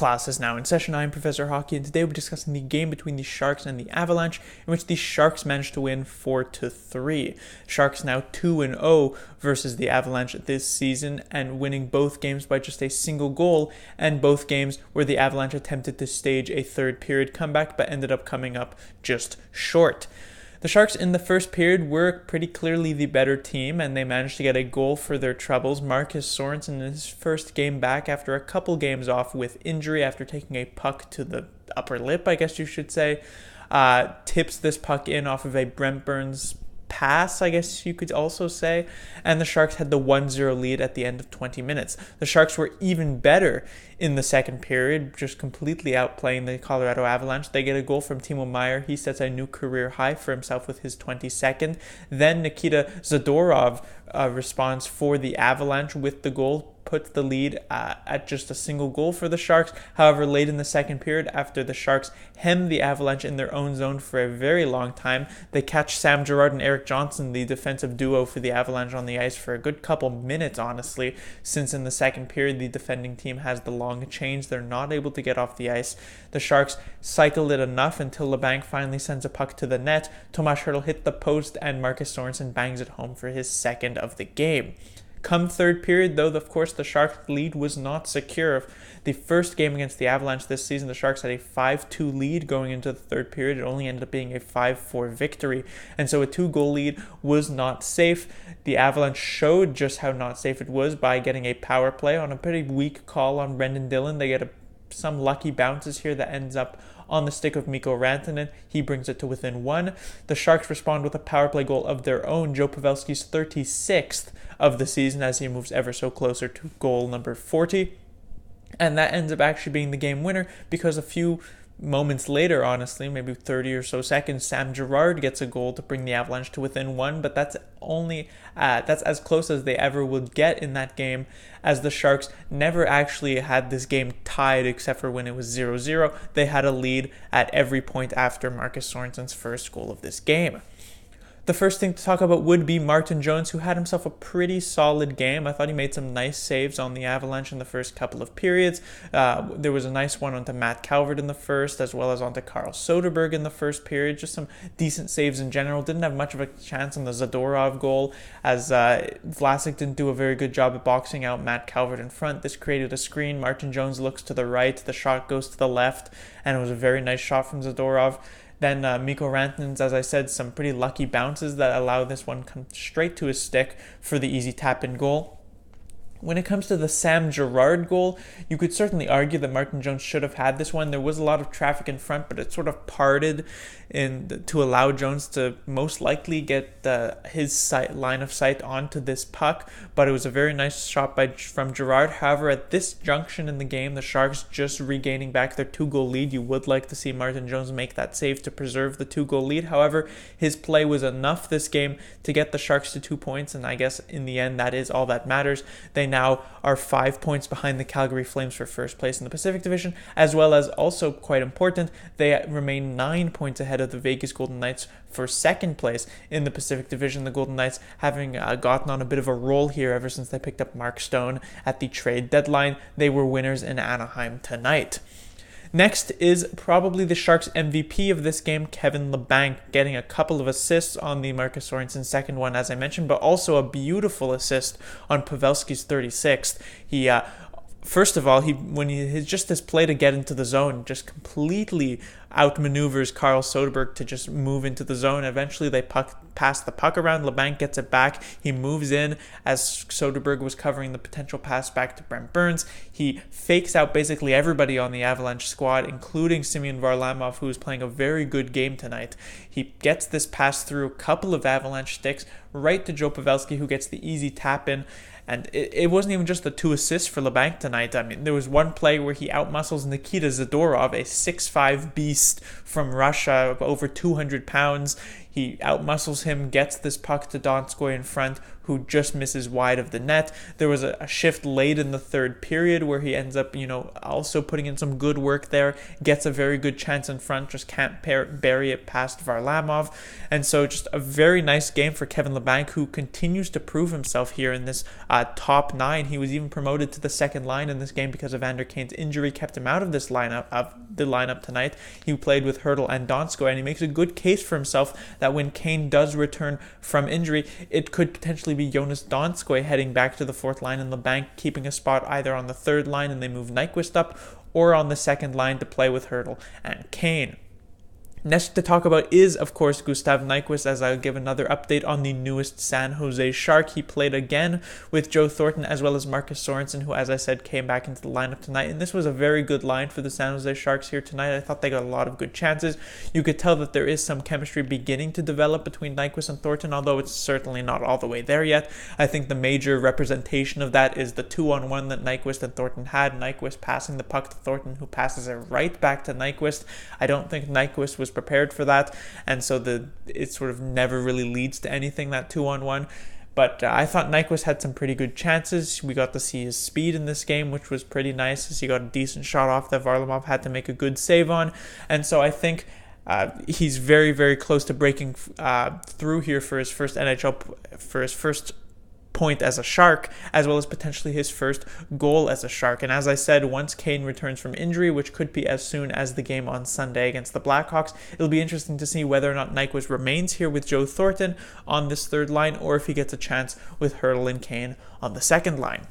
Class is now in session. I'm Professor Hockey, and today we'll be discussing the game between the Sharks and the Avalanche, in which the Sharks managed to win 4-3. Sharks now 2-0 versus the Avalanche this season, and winning both games by just a single goal, and both games where the Avalanche attempted to stage a third period comeback, but ended up coming up just short. The Sharks in the first period were pretty clearly the better team, and they managed to get a goal for their troubles. Marcus Sorensen, in his first game back after a couple games off with injury after taking a puck to the upper lip, I guess you should say, tips this puck in off of a Brent Burns pass, I guess you could also say, and the Sharks had the 1-0 lead at the end of 20 minutes. The Sharks were even better in the second period, just completely outplaying the Colorado Avalanche. They get a goal from Timo Meier. He sets a new career high for himself with his 22nd. Then Nikita Zadorov responds for the Avalanche with the goal, puts the lead at just a single goal for the Sharks. However, late in the second period, after the Sharks hem the Avalanche in their own zone for a very long time, they catch Sam Girard and Eric Johnson, the defensive duo for the Avalanche, on the ice for a good couple minutes, honestly, since in the second period the defending team has the long change. They're not able to get off the ice. The Sharks cycled it enough until LeBanc finally sends a puck to the net. Tomas Hertl hit the post, and Marcus Sorensen bangs it home for his second of the game. Come third period, though, of course, the Sharks' lead was not secure. The first game against the Avalanche this season, the Sharks had a 5-2 lead going into the third period. It only ended up being a 5-4 victory, and so a 2-goal lead was not safe. The Avalanche showed just how not safe it was by getting a power play on a pretty weak call on Brendan Dillon. They get some lucky bounces here that ends up on the stick of Mikko Rantanen. He brings it to within one. The Sharks respond with a power play goal of their own, Joe Pavelski's 36th of the season, as he moves ever so closer to goal number 40. And that ends up actually being the game winner, because a few moments later, honestly, maybe 30 or so seconds, Sam Girard gets a goal to bring the Avalanche to within one, but that's as close as they ever would get in that game, as the Sharks never actually had this game tied except for when it was 0-0. They had a lead at every point after Marcus Sorensen's first goal of this game. The first thing to talk about would be Martin Jones, who had himself a pretty solid game. I thought he made some nice saves on the Avalanche in the first couple of periods. There was a nice one onto Matt Calvert in the first, as well as onto Carl Soderberg in the first period. Just some decent saves in general. Didn't have much of a chance on the Zadorov goal, as Vlasic didn't do a very good job at boxing out Matt Calvert in front. This created a screen. Martin Jones looks to the right. The shot goes to the left, and it was a very nice shot from Zadorov. Then Mikko Rantanen's, as I said, some pretty lucky bounces that allow this one come straight to his stick for the easy tap-in goal. When it comes to the Sam Girard goal, you could certainly argue that Martin Jones should have had this one. There was a lot of traffic in front, but it sort of parted to allow Jones to most likely get his line of sight onto this puck. But it was a very nice shot from Girard. However, at this junction in the game, the Sharks just regaining back their 2-goal lead. You would like to see Martin Jones make that save to preserve the 2-goal lead. However, his play was enough this game to get the Sharks to 2 points, and I guess in the end that is all that matters. They now are 5 points behind the Calgary Flames for first place in the Pacific Division, as well as, also quite important, they remain 9 points ahead of the Vegas Golden Knights for second place in the Pacific Division. The Golden Knights having gotten on a bit of a roll here ever since they picked up Mark Stone at the trade deadline. They were winners in Anaheim tonight. Next is probably the Sharks' MVP of this game, Kevin LeBanc, getting a couple of assists on the Marcus Sorensen second one, as I mentioned, but also a beautiful assist on Pavelski's 36th. First of all, just this play to get into the zone just completely outmaneuvers Carl Soderberg to just move into the zone. Eventually, they pass the puck around. LeBanc gets it back. He moves in as Soderberg was covering the potential pass back to Brent Burns. He fakes out basically everybody on the Avalanche squad, including Semyon Varlamov, who is playing a very good game tonight. He gets this pass through a couple of Avalanche sticks right to Joe Pavelski, who gets the easy tap in. And it wasn't even just the 2 assists for LeBanc tonight. I mean, there was one play where he outmuscles Nikita Zadorov, a 6'5" beast from Russia, over 200 pounds. He outmuscles him, gets this puck to Donskoy in front, who just misses wide of the net. There was a shift late in the third period where he ends up, also putting in some good work there, gets a very good chance in front, just can't bury it past Varlamov. And so just a very nice game for Kevin Labanc, who continues to prove himself here in this top 9. He was even promoted to the second line in this game because Evander Kane's injury kept him out of this lineup tonight. He played with Hertl and Donskoy, and he makes a good case for himself that when Kane does return from injury, it could potentially be Jonas Donskoy heading back to the fourth line and Labanc keeping a spot either on the third line and they move Nyquist up, or on the second line to play with Hertl and Kane. Next to talk about is, of course, Gustav Nyquist, as I'll give another update on the newest San Jose Shark. He played again with Joe Thornton as well as Marcus Sorensen, who, as I said, came back into the lineup tonight. And this was a very good line for the San Jose Sharks here tonight. I thought they got a lot of good chances. You could tell that there is some chemistry beginning to develop between Nyquist and Thornton, although it's certainly not all the way there yet. I think the major representation of that is the 2-on-1 that Nyquist and Thornton had. Nyquist passing the puck to Thornton, who passes it right back to Nyquist. I don't think Nyquist was prepared for that, and so it sort of never really leads to anything, that 2-on-1. But I thought Nyquist had some pretty good chances. We got to see his speed in this game, which was pretty nice, as he got a decent shot off that Varlamov had to make a good save on. And so I think he's very, very close to breaking through here for his first point as a Shark, as well as potentially his first goal as a Shark. And as I said, once Kane returns from injury, which could be as soon as the game on Sunday against the Blackhawks, it'll be interesting to see whether or not Nyquist remains here with Joe Thornton on this third line, or if he gets a chance with Hertl and Kane on the second line.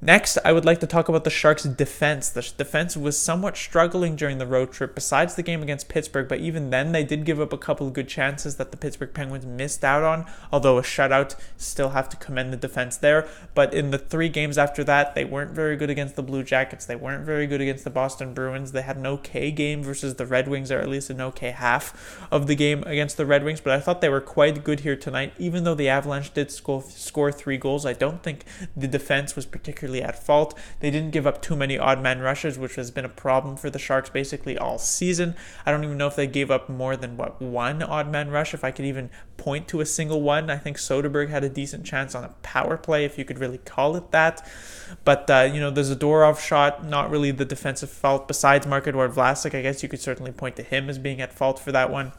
Next, I would like to talk about the Sharks' defense. The defense was somewhat struggling during the road trip, besides the game against Pittsburgh, but even then they did give up a couple of good chances that the Pittsburgh Penguins missed out on, although a shutout, still have to commend the defense there. But in the 3 games after that, they weren't very good against the Blue Jackets, they weren't very good against the Boston Bruins, they had an okay game versus the Red Wings, or at least an okay half of the game against the Red Wings, but I thought they were quite good here tonight. Even though the Avalanche did score 3 goals, I don't think the defense was particularly at fault. They didn't give up too many odd man rushes, which has been a problem for the Sharks basically all season. I don't even know if they gave up more than one odd man rush, if I could even point to a single one. I think Soderberg had a decent chance on a power play, if you could really call it that. But the Zadorov shot, not really the defensive fault. Besides Marc-Edouard Vlasic, I guess you could certainly point to him as being at fault for that one.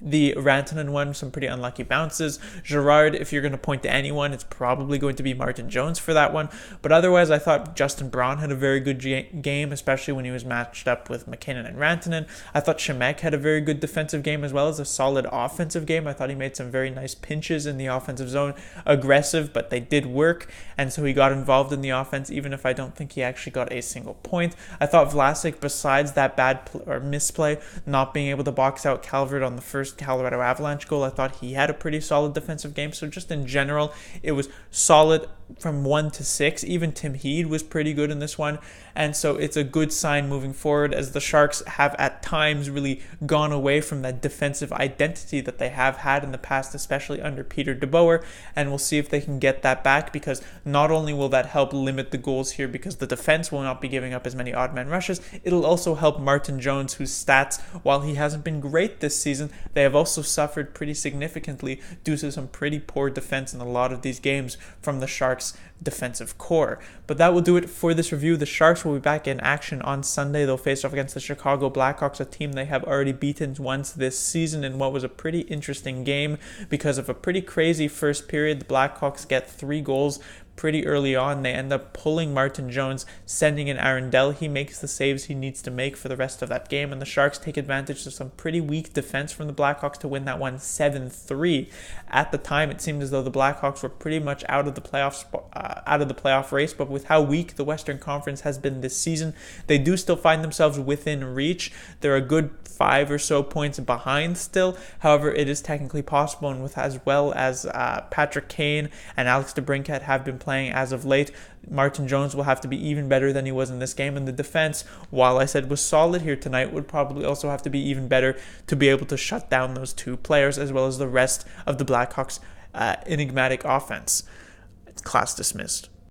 The Rantanen one, some pretty unlucky bounces. Girard, if you're going to point to anyone, it's probably going to be Martin Jones for that one. But otherwise, I thought Justin Braun had a very good game, especially when he was matched up with McKinnon and Rantanen. I thought Shemek had a very good defensive game as well as a solid offensive game. I thought he made some very nice pinches in the offensive zone. Aggressive, but they did work, and so he got involved in the offense, even if I don't think he actually got a single point. I thought Vlasic, besides that bad misplay, not being able to box out Calvert on the first Colorado Avalanche goal, I thought he had a pretty solid defensive game. So just in general, it was solid from 1 to 6. Even Tim Heed was pretty good in this one, and so it's a good sign moving forward, as the Sharks have at times really gone away from that defensive identity that they have had in the past, especially under Peter DeBoer, and we'll see if they can get that back, because not only will that help limit the goals here because the defense will not be giving up as many odd man rushes, it'll also help Martin Jones, whose stats, while he hasn't been great this season, they have also suffered pretty significantly due to some pretty poor defense in a lot of these games from the Sharks defensive core. But that will do it for this review. The Sharks will be back in action on Sunday. They'll face off against the Chicago Blackhawks, a team they have already beaten once this season in what was a pretty interesting game because of a pretty crazy first period. The Blackhawks get 3 goals pretty early on. They end up pulling Martin Jones, sending in Aaron Dell. He makes the saves he needs to make for the rest of that game, and the Sharks take advantage of some pretty weak defense from the Blackhawks to win that one 7-3. At the time, it seemed as though the Blackhawks were pretty much out of the playoff race, but with how weak the Western Conference has been this season, they do still find themselves within reach. They're a good 5 or so points behind still. However, it is technically possible, and with as well as Patrick Kane and Alex DeBrincat have been playing as of late, Martin Jones will have to be even better than he was in this game, and the defense, while I said was solid here tonight, would probably also have to be even better to be able to shut down those 2 players as well as the rest of the Blackhawks' enigmatic offense. Class dismissed.